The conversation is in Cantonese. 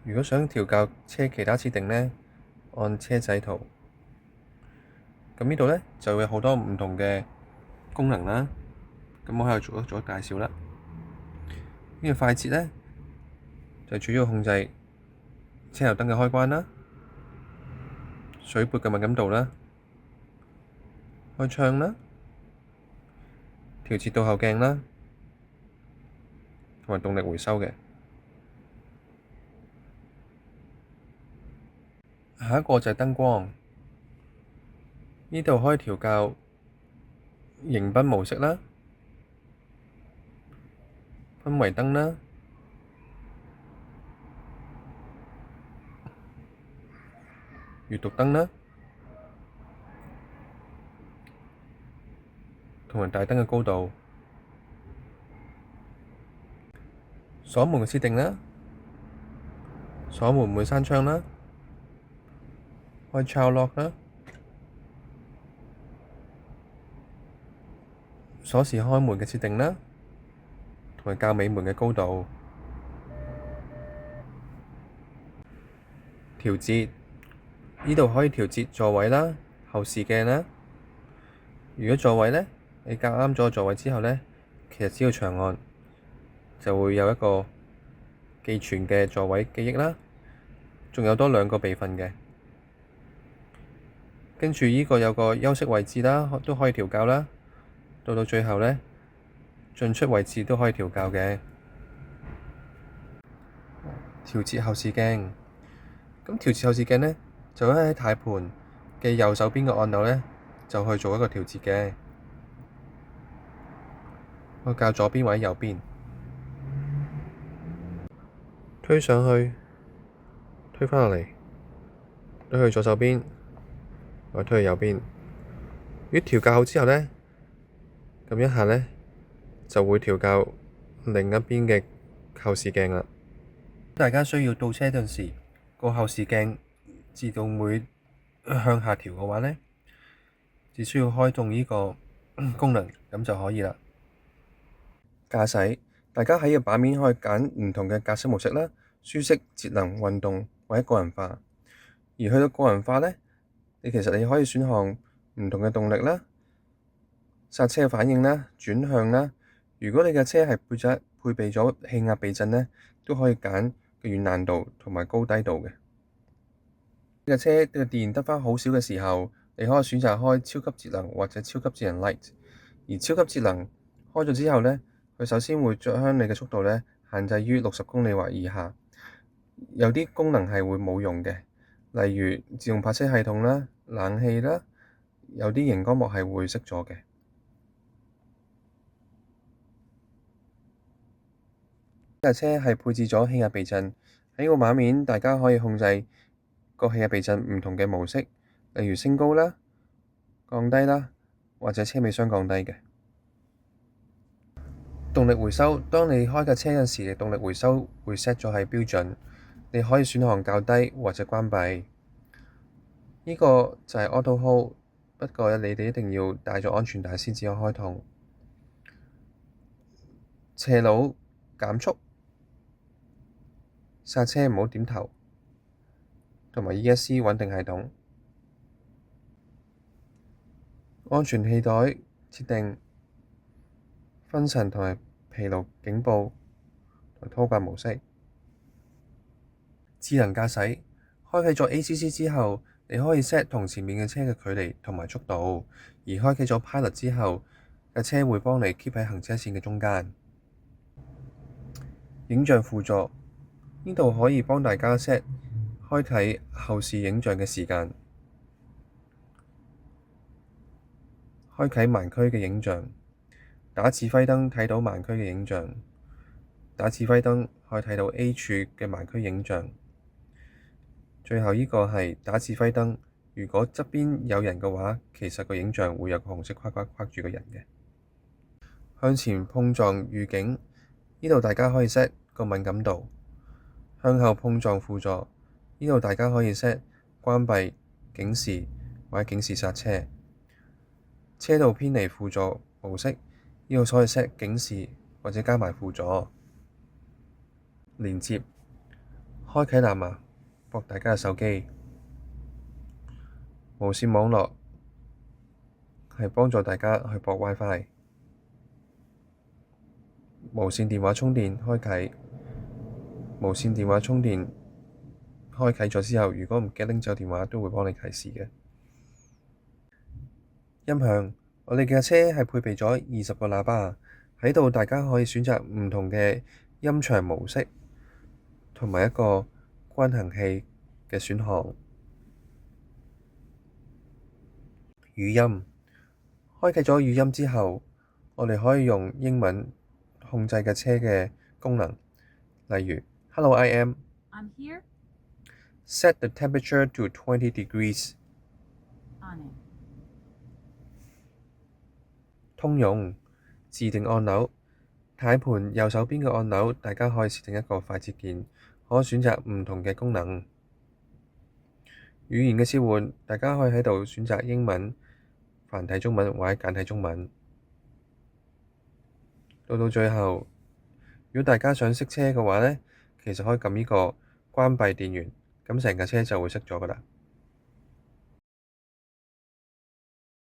如果想調校車其他設定呢，按車仔圖。咁呢度呢，就會有好多唔同嘅功能啦。咁我喺度做一介紹啦。呢個快捷呢，就主要控制車頭燈嘅開關啦、水撥嘅敏感度啦、開窗啦、調節倒後鏡啦，同埋動力回收嘅。下一個就係燈光，呢度可以調校迎賓模式啦、氛圍燈啦、閱讀燈啦，同埋大燈嘅高度。鎖門嘅設定啦，鎖門唔會閂窗啦，開 child lock 啦，鎖匙開門嘅設定啦，同埋較尾門嘅高度。調節，呢度可以調節座位啦、後視鏡啦。如果座位呢，你校啱咗座位之後呢，其實只要長按就會有一個寄存嘅座位記憶啦，仲有多兩個備份嘅。跟住呢個有個休息位置啦，都可以調校啦。到最後呢，進出位置都可以調校嘅。調節後視鏡，咁調節後視鏡呢，就喺軚盤嘅右手邊嘅按鈕呢，就去做一個調節嘅。我校左邊或者右邊，推上去，推返落嚟，推去左手邊，或推去右邊。如果調校好之後呢，撳一下呢，就會調校另一邊嘅後視鏡啦。大家需要倒車嗰陣時，個後視鏡自動會向下調嘅話呢，只需要開動呢個功能咁就可以啦。駕駛，大家喺個版面可以揀唔同嘅駕駛模式啦，舒適、節能、運動或者個人化。而去到個人化呢，你可以選項唔同嘅動力啦、剎車嘅反應啦、轉向啦。如果你嘅車係配備咗氣壓避震呢，都可以揀個軟硬度同埋高低度嘅。呢架車嘅電得返好少嘅時候，你可以選擇開超級節能或者超級智能 Light。而超級節能開咗之後呢，佢首先會將你嘅速度呢限制於60公里或以下。有啲功能係會冇用嘅，例如自動泊車系統啦、冷氣啦，有啲熒光幕係會熄咗嘅。呢架車係配置咗氣壓避震，喺個畫面大家可以控制個氣壓避震唔同嘅模式，例如升高啦、降低啦，或者車尾箱降低嘅。動力回收，當你開架車嗰時，動力回收會 set 咗係標準，你可以選項較低或者關閉。呢個就係 Auto Hold， 不過你哋一定要帶咗安全帶先至可以開通。斜路減速、剎車唔好點頭，同埋 ESC 穩定系統。安全氣袋設定、分層同埋疲勞警報同拖掛模式。智能駕駛，開啟咗 ACC 之後，你可以 set 同前面嘅車嘅距離同埋速度，而開啟咗 Pilot 之後，架車會幫你 keep 喺行車線嘅中間。影像輔助，呢度可以幫大家 set 開啟後視影像嘅時間，開啟盲區嘅影像，打指揮燈睇到盲區嘅影像，打指揮燈可以睇到 A 柱嘅盲區影像。最後呢個係打指揮燈，如果側邊有人嘅話，其實個影像會有個紅色框框住個人嘅。向前碰撞預警，呢度大家可以 set 個敏感度。向後碰撞輔助，呢度大家可以 set 關閉警示或者警示剎車。車道偏離輔助模式，呢度可以 set 警示或者加埋輔助。連接，開開啟藍牙駁大家嘅手機。無線網絡係幫助大家去駁 WiFi。無線電話充電開啟。無線電話充電開啟咗之後，如果唔記得拎走電話，都會幫你提示嘅。音響，我哋嘅車係配備咗20個喇叭，喺度大家可以選擇唔同嘅音場模式，同埋一個均衡器嘅選項。語音，開啟咗語音之後，我哋可以用英文控制嘅車嘅功能，例如 Hello I am。I'm here. Set the temperature to 20 degrees. On it. 通用自定按鈕，軚盤右手邊嘅按鈕，大家可以設定一個快捷鍵，可以選擇唔同嘅功能。語言嘅切換，大家可以喺度選擇英文、繁體中文或者簡體中文。到最後，如果大家想熄車嘅話呢，其實可以撳呢個關閉電源，咁成架車就會熄咗㗎喇。